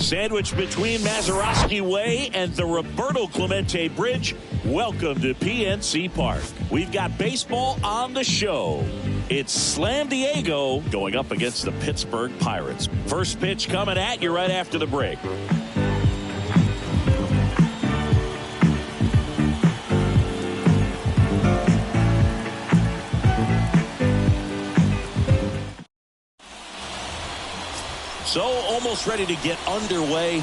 Sandwiched between Mazeroski Way and the Roberto Clemente Bridge, welcome to PNC Park. We've got baseball on the show. It's Slam Diego going up against the Pittsburgh Pirates. First pitch coming at you right after the break. So almost ready to get underway.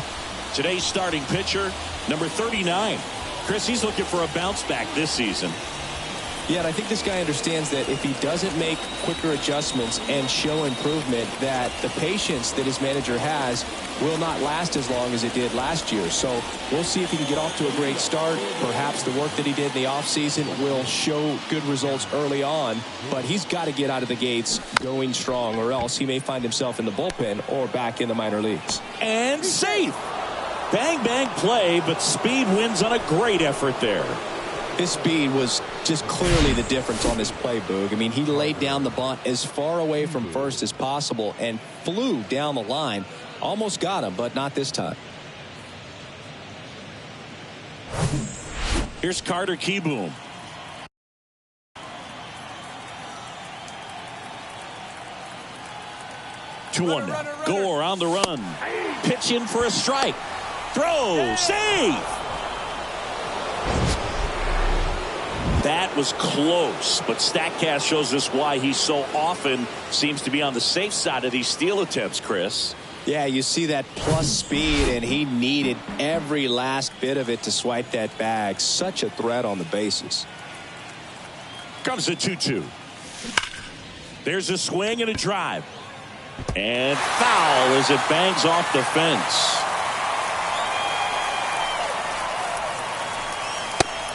Today's starting pitcher, number 39. Chris, he's looking for a bounce back this season. Yeah, and I think this guy understands that if he doesn't make quicker adjustments and show improvement, that the patience that his manager has will not last as long as it did last year. So we'll see if he can get off to a great start. Perhaps the work that he did in the offseason will show good results early on, but he's got to get out of the gates going strong, or else he may find himself in the bullpen or back in the minor leagues. And safe. Bang, bang play, but speed wins on a great effort there. His speed was just clearly the difference on this play, Boog. I mean, he laid down the bunt as far away from first as possible and flew down the line. Almost got him, but not this time. Here's Carter Kieboom. Two on now. Go around the run. Pitch in for a strike. Throw. Save. That was close, but StatCast shows us why he so often seems to be on the safe side of these steal attempts, Chris. Yeah, you see that plus speed, and he needed every last bit of it to swipe that bag. Such a threat on the bases. Comes the 2-2. There's a swing and a drive. And foul as it bangs off the fence.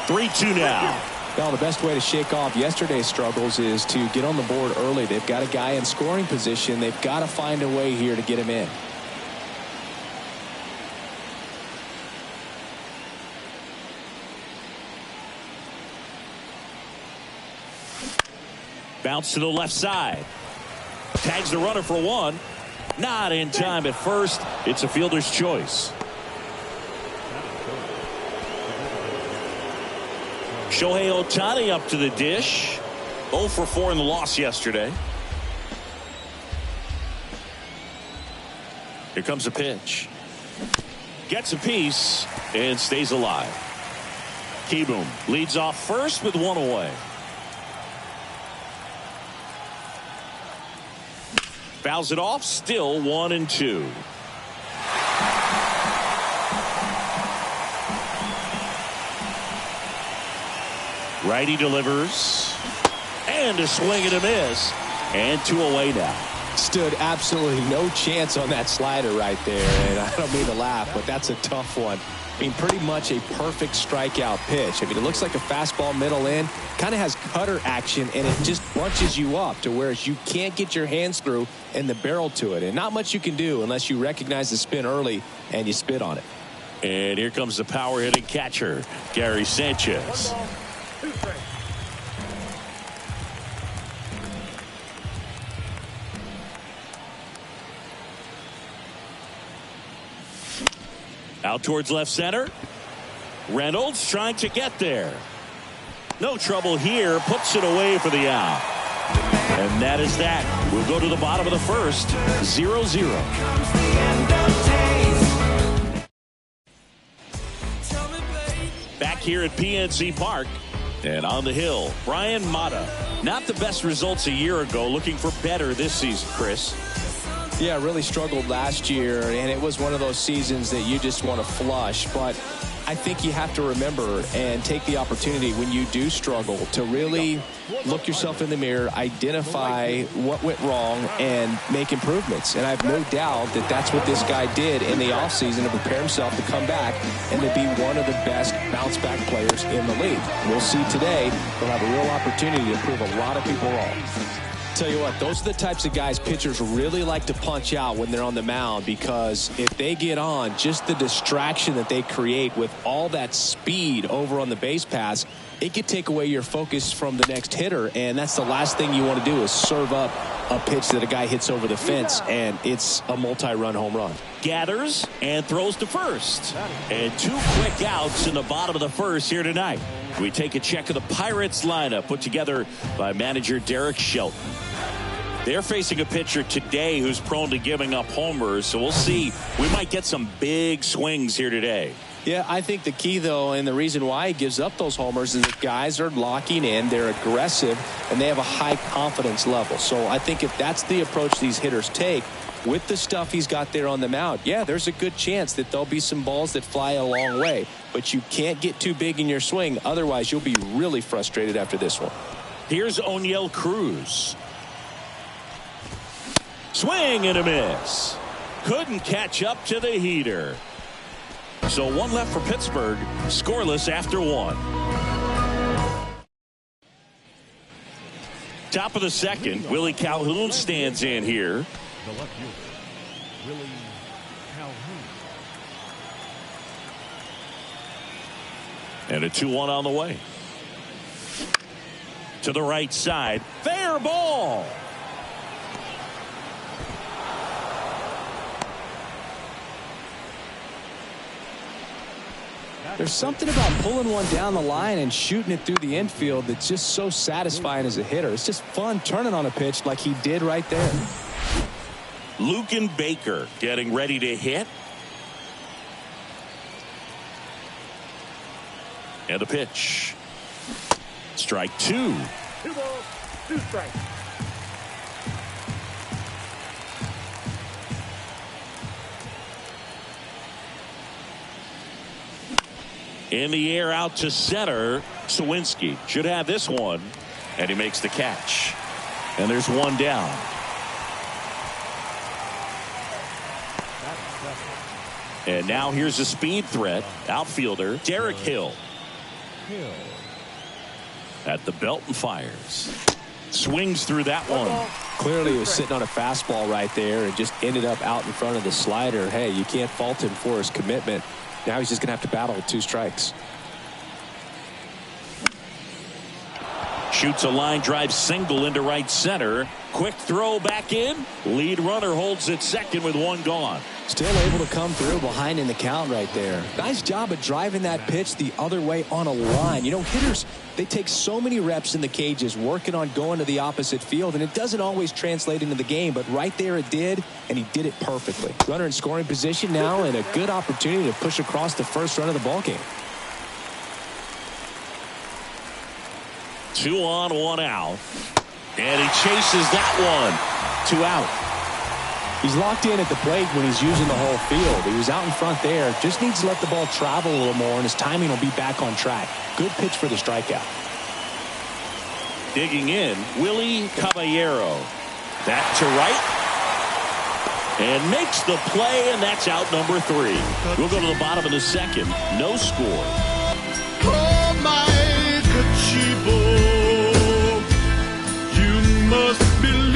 3-2 now. Well, the best way to shake off yesterday's struggles is to get on the board early. They've got a guy in scoring position. They've got to find a way here to get him in. Bounce to the left side. Tags the runner for one. Not in time at first. It's a fielder's choice. Shohei Ohtani up to the dish. 0 for 4 in the loss yesterday. Here comes a pitch. Gets a piece and stays alive. Kieboom leads off first with one away. Fouls it off. Still 1-2. Righty delivers. And a swing and a miss. And 2 away now. Stood absolutely no chance on that slider right there. And I don't mean to laugh, but that's a tough one. I mean, pretty much a perfect strikeout pitch. I mean, it looks like a fastball middle in. Kind of has cutter action, and it just bunches you up to where you can't get your hands through and the barrel to it. And not much you can do unless you recognize the spin early and you spit on it. And here comes the power hitting catcher, Gary Sanchez. Out towards left center. Reynolds trying to get there. No trouble here. Puts it away for the out. And that is that. We'll go to the bottom of the first. 0-0. Back here at PNC Park. And on the hill, Brian Mata. Not the best results a year ago. Looking for better this season, Chris. Yeah, really struggled last year, and it was one of those seasons that you just want to flush. But I think you have to remember and take the opportunity when you do struggle to really look yourself in the mirror, identify what went wrong, and make improvements. And I have no doubt that that's what this guy did in the offseason to prepare himself to come back and to be one of the best bounce-back players in the league. We'll see today. He'll have a real opportunity to prove a lot of people wrong. Tell you what, those are the types of guys pitchers really like to punch out when they're on the mound, because if they get on, just the distraction that they create with all that speed over on the base pass, it could take away your focus from the next hitter, and that's the last thing you want to do is serve up a pitch that a guy hits over the fence, and it's a multi-run home run. Gathers, and throws to first. And 2 quick outs in the bottom of the first here tonight. We take a check of the Pirates lineup put together by manager Derek Shelton. They're facing a pitcher today who's prone to giving up homers, so we'll see. We might get some big swings here today. Yeah, I think the key, though, and the reason why he gives up those homers is that guys are locking in, they're aggressive, and they have a high confidence level. So I think if that's the approach these hitters take, with the stuff he's got there on the mound, yeah, there's a good chance that there'll be some balls that fly a long way. But you can't get too big in your swing, otherwise you'll be really frustrated after this one. Here's O'Neill Cruz. Swing and a miss. Couldn't catch up to the heater. So 1 left for Pittsburgh, scoreless after 1. Top of the second, Willie Calhoun stands in here. The left fielder, Willie Calhoun. And a 2-1 on the way. To the right side, fair ball. There's something about pulling one down the line and shooting it through the infield that's just so satisfying as a hitter. It's just fun turning on a pitch like he did right there. Luken Baker getting ready to hit. And a pitch. Strike 2. 2 balls, 2 strikes. In the air out to center. Sawinski should have this one. And he makes the catch. And there's 1 down. And now here's a speed threat. Outfielder Derek Hill. At the belt and fires. Swings through that one. Clearly he was sitting on a fastball right there and just ended up out in front of the slider. Hey, you can't fault him for his commitment. Now he's just going to have to battle with 2 strikes. Shoots a line drive single into right center. Quick throw back in. Lead runner holds at second with 1 gone. Still able to come through behind in the count right there. Nice job of driving that pitch the other way on a line. You know, hitters, they take so many reps in the cages working on going to the opposite field, and it doesn't always translate into the game, but right there it did, and he did it perfectly. Runner in scoring position now, and a good opportunity to push across the first run of the ballgame. 2 on, 1 out. And he chases that one. 2 out. He's locked in at the plate when he's using the whole field. He was out in front there. Just needs to let the ball travel a little more, and his timing will be back on track. Good pitch for the strikeout. Digging in, Willie Caballero. That to right. And makes the play, and that's out number 3. We'll go to the bottom of the second. No score. Oh, my Cachibo, you must believe.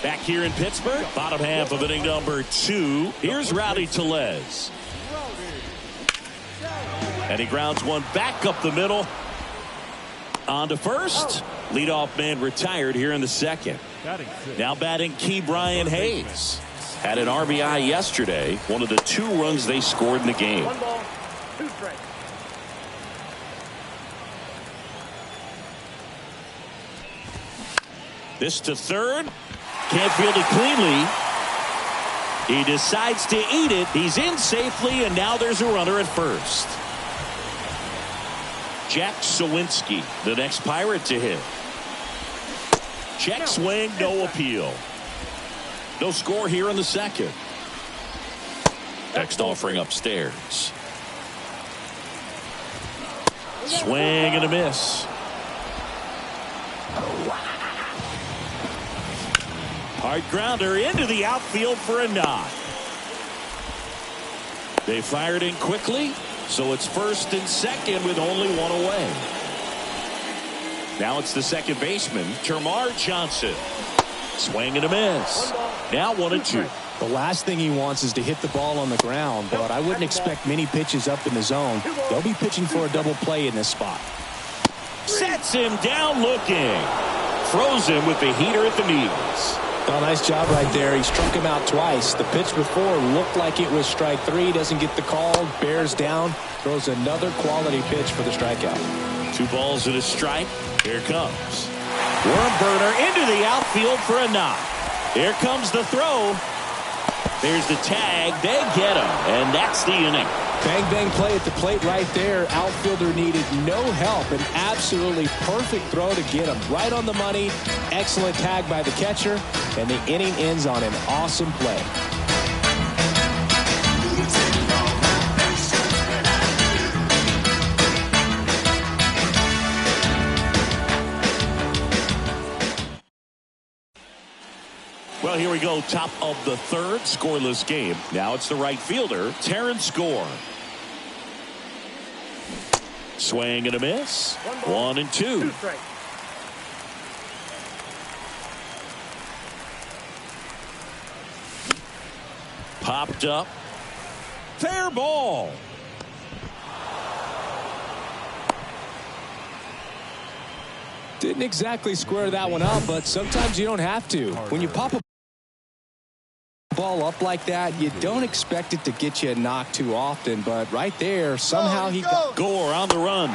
Back here in Pittsburgh, bottom half of inning number 2. Here's Rowdy Tellez. And he grounds one back up the middle. On to first. Leadoff man retired here in the second. Now batting Key Brian Hayes. Had an RBI yesterday. One of the 2 runs they scored in the game. 1 ball, 2 strikes. This to third. Can't field it cleanly. He decides to eat it. He's in safely, and now there's a runner at first. Jack Sawinski, the next Pirate to hit. Check swing, no appeal. No score here in the second. Next offering upstairs. Swing and a miss. Hard grounder into the outfield for a knock. They fired in quickly, so it's first and second with only 1 away. Now it's the second baseman, Termarr Johnson. Swing and a miss. Now 1-2. The last thing he wants is to hit the ball on the ground, but I wouldn't expect many pitches up in the zone. They'll be pitching for a double play in this spot. Sets him down looking. Throws him with the heater at the knees. Well, nice job right there. He struck him out twice. The pitch before looked like it was strike 3. Doesn't get the call. Bears down. Throws another quality pitch for the strikeout. 2 balls and a strike. Here comes. Worm burner into the outfield for a knock. Here comes the throw. There's the tag. They get him. And that's the inning. Bang, bang play at the plate right there. Outfielder needed no help. An absolutely perfect throw to get him right on the money. Excellent tag by the catcher. And the inning ends on an awesome play. Well, here we go. Top of the 3rd. Scoreless game. Now it's the right fielder, Terrence Gore. Swing and a miss. 1 and 2. 2 strikes. Popped up. Fair ball. Didn't exactly square that one up, but sometimes you don't have to. When you pop a ball up like that, you don't expect it to get you a knock too often, but right there, somehow he got... Gore on the run.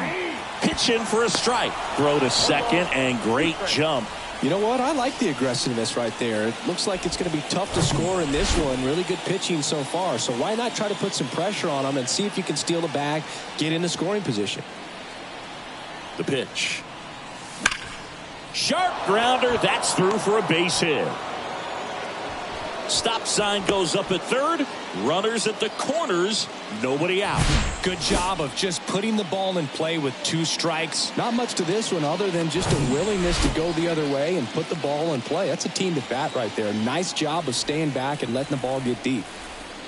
Pitching for a strike. Throw to second and great jump. You know what? I like the aggressiveness right there. It looks like it's going to be tough to score in this one. Really good pitching so far, so why not try to put some pressure on him and see if you can steal the bag, get in the scoring position. The pitch. Sharp grounder. That's through for a base hit. Stop sign goes up at 3rd. Runners at the corners. Nobody out. Good job of just putting the ball in play with 2 strikes. Not much to this one other than just a willingness to go the other way and put the ball in play. That's a team to bat right there. Nice job of staying back and letting the ball get deep.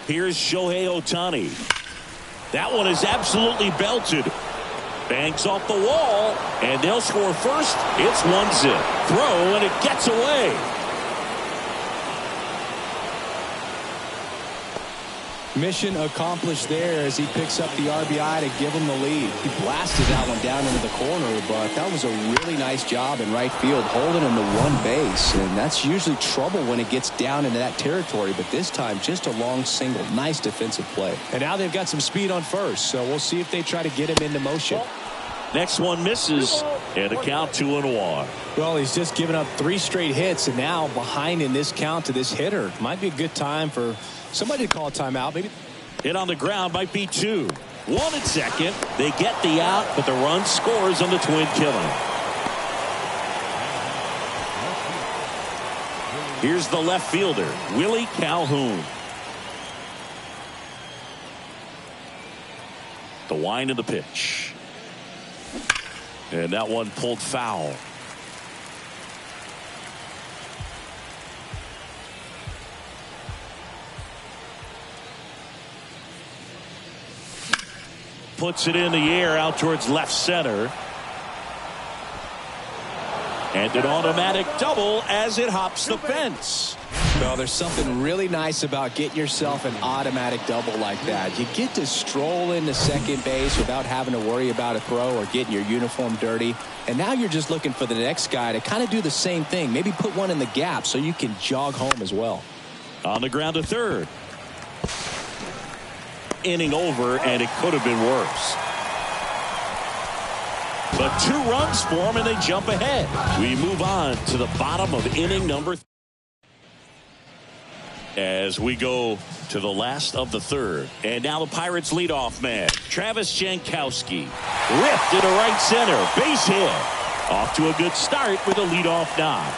Here's Shohei Ohtani. That one is absolutely belted. Banks off the wall, and they'll score first. It's 1-0. Throw, and it gets away. Mission accomplished there as he picks up the RBI to give him the lead. He blasted that one down into the corner, but that was a really nice job in right field, holding him to 1 base, and that's usually trouble when it gets down into that territory, but this time just a long single. Nice defensive play. And now they've got some speed on first, so we'll see if they try to get him into motion. Next one misses, and a count 2-1. Well, he's just given up 3 straight hits, and now behind in this count to this hitter. Might be a good time for somebody to call a timeout. Maybe hit on the ground might be 2. 1 at second. They get the out, but the run scores on the twin killing. Here's the left fielder, Willie Calhoun. The wind of the pitch. And that one pulled foul. Puts it in the air out towards left center. And an automatic double as it hops the fence. Well, there's something really nice about getting yourself an automatic double like that. You get to stroll into second base without having to worry about a throw or getting your uniform dirty. And now you're just looking for the next guy to kind of do the same thing. Maybe put one in the gap so you can jog home as well. On the ground to 3rd. Inning over, and it could have been worse. But 2 runs for them, and they jump ahead. We move on to the bottom of inning number 3. As we go to the last of the 3rd. And now the Pirates leadoff man, Travis Jankowski. Ripped into right center. Base hit. Off to a good start with a leadoff knock.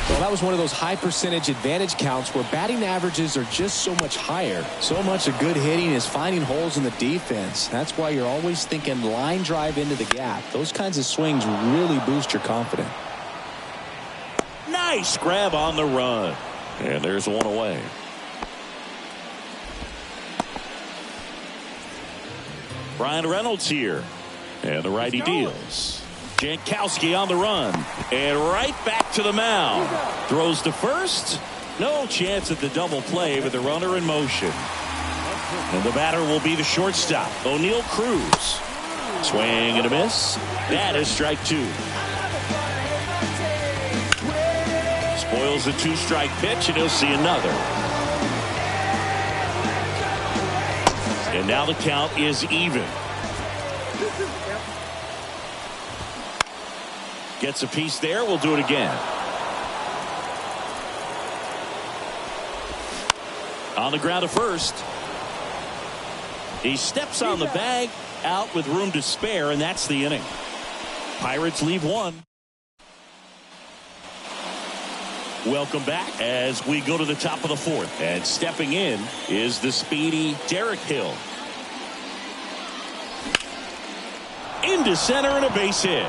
Well, that was one of those high percentage advantage counts where batting averages are just so much higher. So much of good hitting is finding holes in the defense. That's why you're always thinking line drive into the gap. Those kinds of swings really boost your confidence. Nice grab on the run. And there's one away. Brian Reynolds here. And the righty deals. Jankowski on the run. And right back to the mound. Throws to first. No chance at the double play, but the runner in motion. And the batter will be the shortstop, O'Neal Cruz. Swing and a miss. That is strike 2. Boyle's a 2-strike pitch, and he'll see another. And now the count is even. Gets a piece there. We'll do it again. On the ground to first. He steps on the bag, out with room to spare, and that's the inning. Pirates leave one. Welcome back as we go to the top of the fourth. And stepping in is the speedy Derek Hill. Into center and a base hit.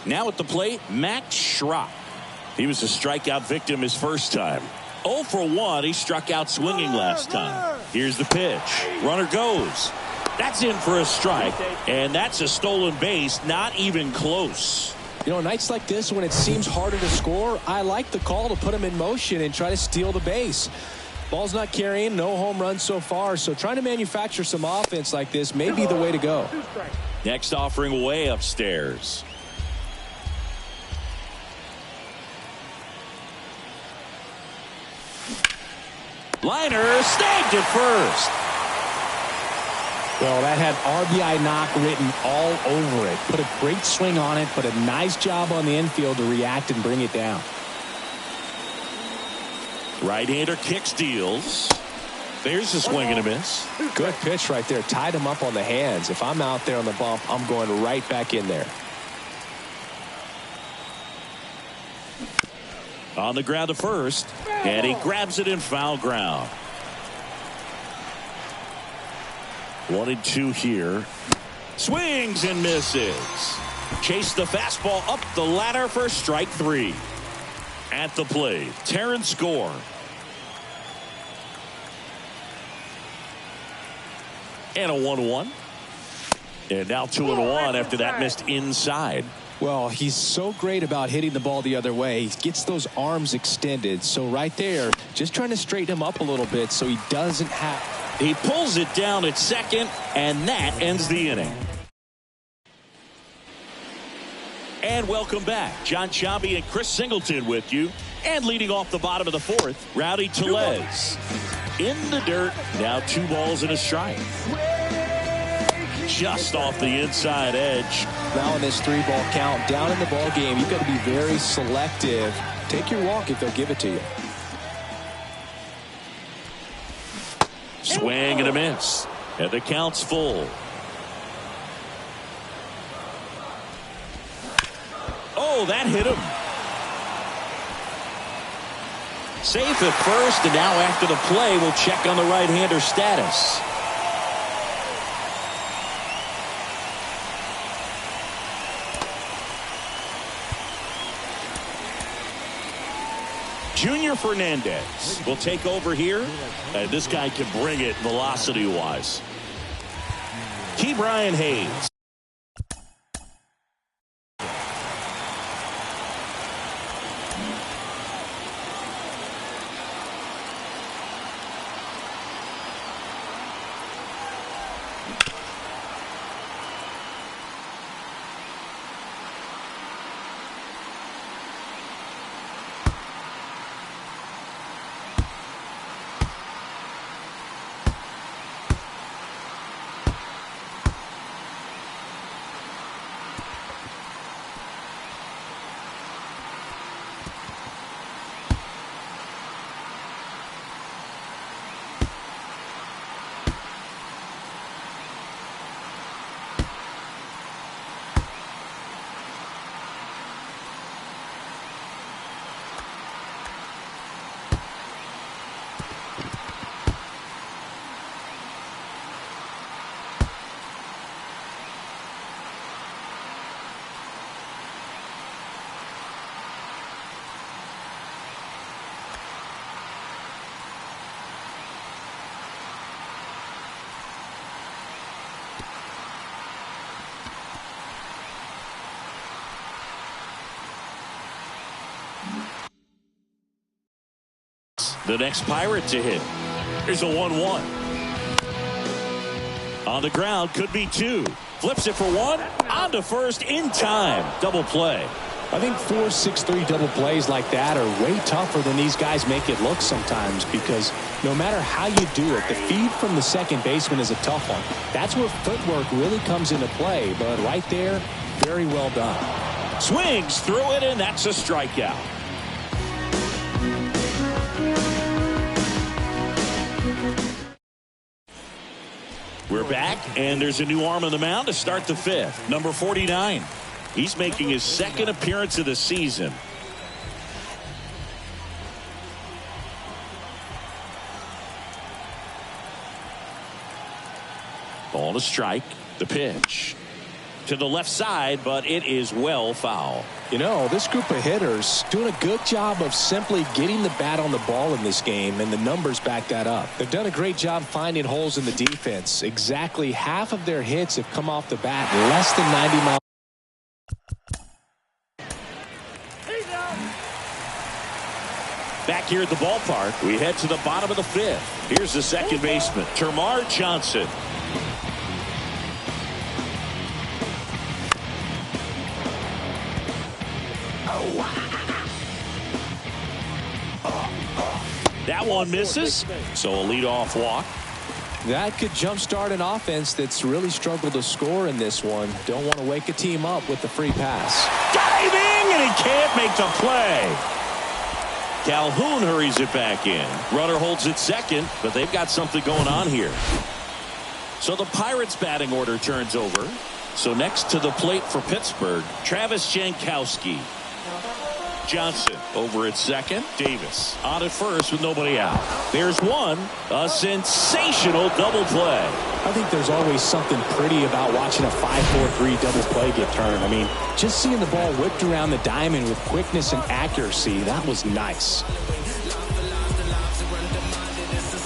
Now at the plate, Matt Schrock. He was a strikeout victim his first time. 0 for 1. He struck out swinging last time. Here's the pitch. Runner goes. That's in for a strike. And that's a stolen base. Not even close. You know, nights like this when it seems harder to score, I like the call to put him in motion and try to steal the base. Ball's not carrying. No home runs so far. So trying to manufacture some offense like this may be the way to go. Next offering way upstairs. Liner snagged at first. Well, that had RBI knock written all over it. Put a great swing on it, but a nice job on the infield to react and bring it down. Right-hander kick steals. There's a swing and a miss. Good pitch right there. Tied him up on the hands. If I'm out there on the bump, I'm going right back in there. On the ground to first, and he grabs it in foul ground. 1-2 here. Swings and misses. Chase the fastball up the ladder for strike 3. At the plate, Terrence Gore. And a 1-1. And now 2-1 after that missed inside. Well, he's so great about hitting the ball the other way. He gets those arms extended. So right there, just trying to straighten him up a little bit so he doesn't have. He pulls it down at second, and that ends the inning. And welcome back. John Sciambi and Chris Singleton with you. And leading off the bottom of the fourth, Rowdy Tellez. In the dirt, now 2 balls and a strike. Just off the inside edge. Now in this 3-ball count, down in the ball game, you've got to be very selective. Take your walk if they'll give it to you. Swing and a miss. And the count's full. Oh, that hit him. Safe at first, and now after the play, we'll check on the right-hander status. Junior Fernandez will take over here. This guy can bring it velocity-wise. Key Brian Hayes. The next Pirate to hit. Here's a 1-1. On the ground, could be 2. Flips it for 1. On to first in time. Double play. I think 4-6-3 double plays like that are way tougher than these guys make it look sometimes, because no matter how you do it, the feed from the second baseman is a tough one. That's where footwork really comes into play, but right there, very well done. Swings through it, and that's a strikeout. We're back, and there's a new arm on the mound to start the 5th. Number 49. He's making his second appearance of the season. Ball to strike. The pitch to the left side, but it is well foul. You know, this group of hitters doing a good job of simply getting the bat on the ball in this game, and the numbers back that up. They've done a great job finding holes in the defense. Exactly half of their hits have come off the bat less than 90 miles. Back here at the ballpark, we head to the bottom of the 5th. Here's the second baseman, Termarr Johnson. That one misses, so a leadoff walk. That could jumpstart an offense that's really struggled to score in this one. Don't want to wake a team up with the free pass. Diving, and he can't make the play. Calhoun hurries it back in. Runner holds it second, but they've got something going on here. So the Pirates batting order turns over. So next to the plate for Pittsburgh, Travis Jankowski. Johnson over at second. Davis on at first with nobody out. There's one. A sensational double play. I think there's always something pretty about watching a 5-4-3 double play get turned. I mean, just seeing the ball whipped around the diamond with quickness and accuracy, that was nice.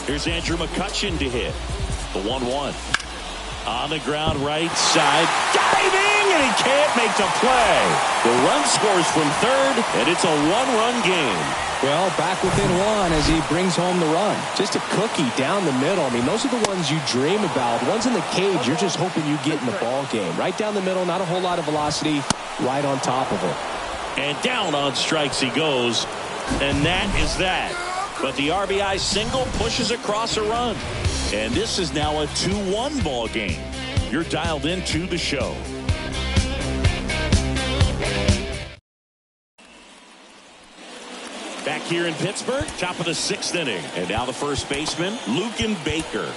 Here's Andrew McCutchen to hit. The 1-1. On the ground right side. Diving, and he can't make the play. The run scores from third, and it's a 1-run game. Well, back within 1 as he brings home the run. Just a cookie down the middle. I mean, those are the ones you dream about. Ones in the cage, you're just hoping you get in the ball game. Right down the middle, not a whole lot of velocity, right on top of it. And down on strikes he goes, and that is that. But the RBI single pushes across a run. And this is now a 2-1 ball game. You're dialed into the show. Back here in Pittsburgh, top of the 6th inning. And now the first baseman, Luken Baker.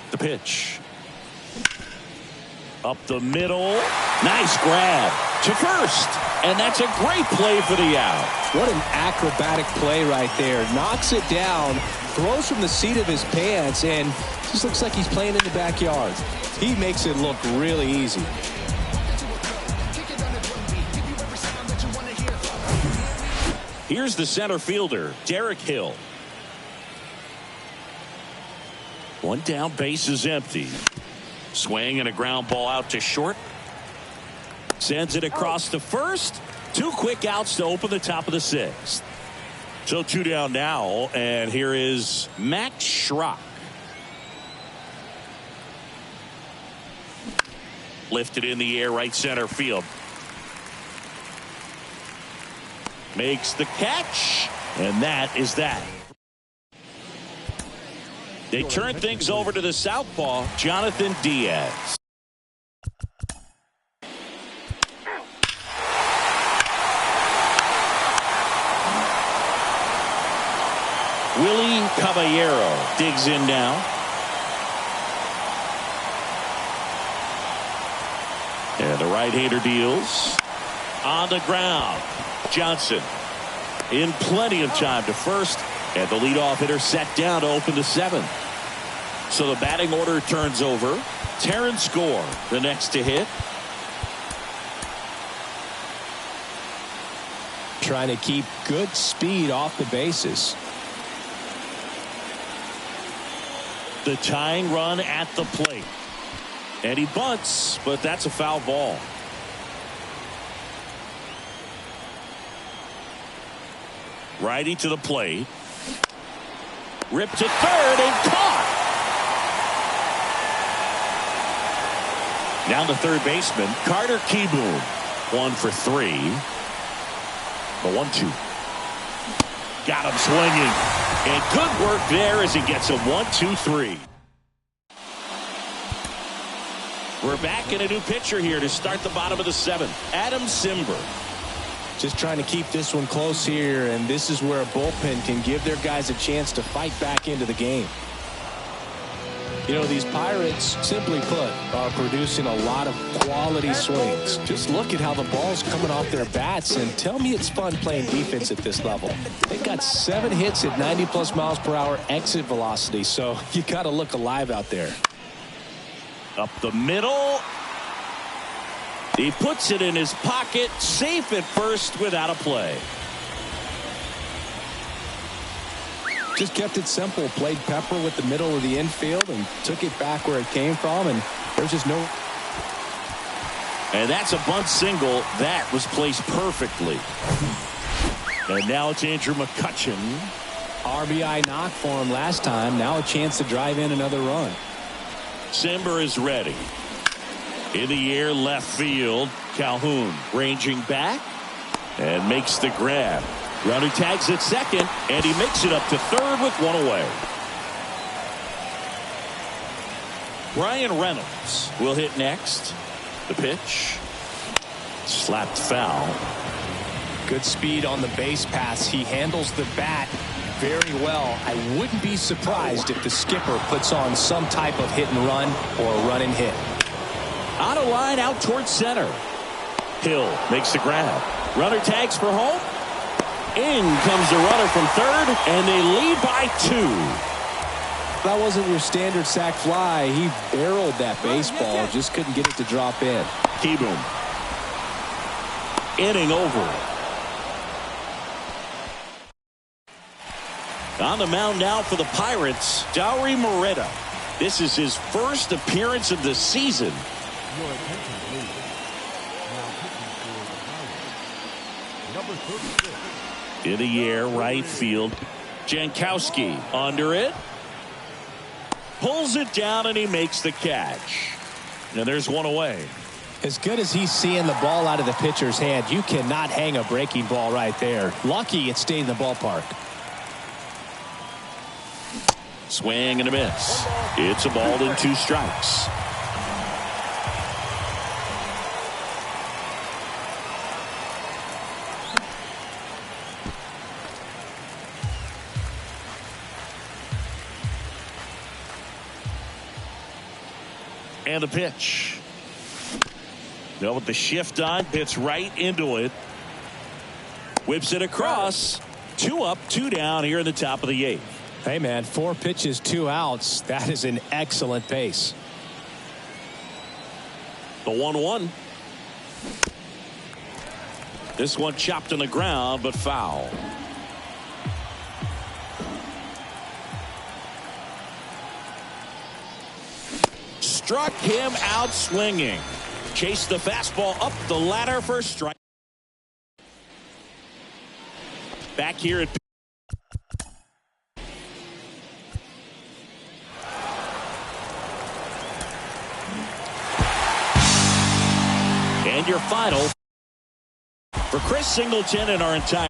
The pitch. Up the middle. Nice grab to first. And that's a great play for the out. What an acrobatic play right there. Knocks it down, throws from the seat of his pants, and just looks like he's playing in the backyard. He makes it look really easy. Here's the center fielder, Derek Hill. One down, base is empty. Swing and a ground ball out to short. Sends it across to first. 2 quick outs to open the top of the 6th. So 2 down now, and here is Max Schrock. Lifted in the air, right center field. Makes the catch, and that is that. They turn things over to the southpaw, Jonathan Diaz. Willie Caballero digs in now. And the right-hander deals. On the ground. Johnson in plenty of time to first. And the leadoff hitter set down to open the 7th. So the batting order turns over. Terrence Gore, the next to hit. Trying to keep good speed off the bases. The tying run at the plate. And he bunts, but that's a foul ball. Righty to the plate. Ripped to third and caught. Down to third baseman Carter Kieboom. 1 for 3. The 1-2. Got him swinging. And good work there as he gets a 1-2-3. We're back in a new pitcher here to start the bottom of the 7th. Adam Simber. Just trying to keep this one close here, and this is where a bullpen can give their guys a chance to fight back into the game. You know, these Pirates, simply put, are producing a lot of quality swings. Just look at how the ball's coming off their bats, and tell me it's fun playing defense at this level. They've got 7 hits at 90+ miles per hour exit velocity, so you got to look alive out there. Up the middle. He puts it in his pocket, safe at first without a play. Just kept it simple, played pepper with the middle of the infield and took it back where it came from, and there's just no. And that's a bunt single that was placed perfectly. And now it's Andrew McCutchen. RBI knock for him last time. Now a chance to drive in another run. Simber is ready. In the air, left field. Calhoun ranging back and makes the grab. Runner tags at second, and he makes it up to third with 1 away. Brian Reynolds will hit next. The pitch. Slapped foul. Good speed on the base pass. He handles the bat very well. I wouldn't be surprised if the skipper puts on some type of hit and run or a run and hit. On a line out towards center. Hill makes the grab. Runner tags for home. In comes the runner from third, and they lead by 2. That wasn't your standard sac fly. He barreled that baseball, just couldn't get it to drop in. Kieboom. Inning over. On the mound now for the Pirates, Dauri Moreta. This is his first appearance of the season. Your attention, please. Now pitching for the Pirates, number 36. In the air, right field. Jankowski under it. Pulls it down, and he makes the catch. And there's 1 away. As good as he's seeing the ball out of the pitcher's hand, you cannot hang a breaking ball right there. Lucky it stayed in the ballpark. Swing and a miss. It's a ball and 2 strikes. And the pitch. Now with the shift on, hits right into it. Whips it across. 2 up, 2 down here in the top of the 8th. Hey man, 4 pitches, 2 outs. That is an excellent pace. The 1-1. This one chopped on the ground, but foul. Struck him out swinging. Chased the fastball up the ladder for a strike. Back here at and your final for Chris Singleton and our entire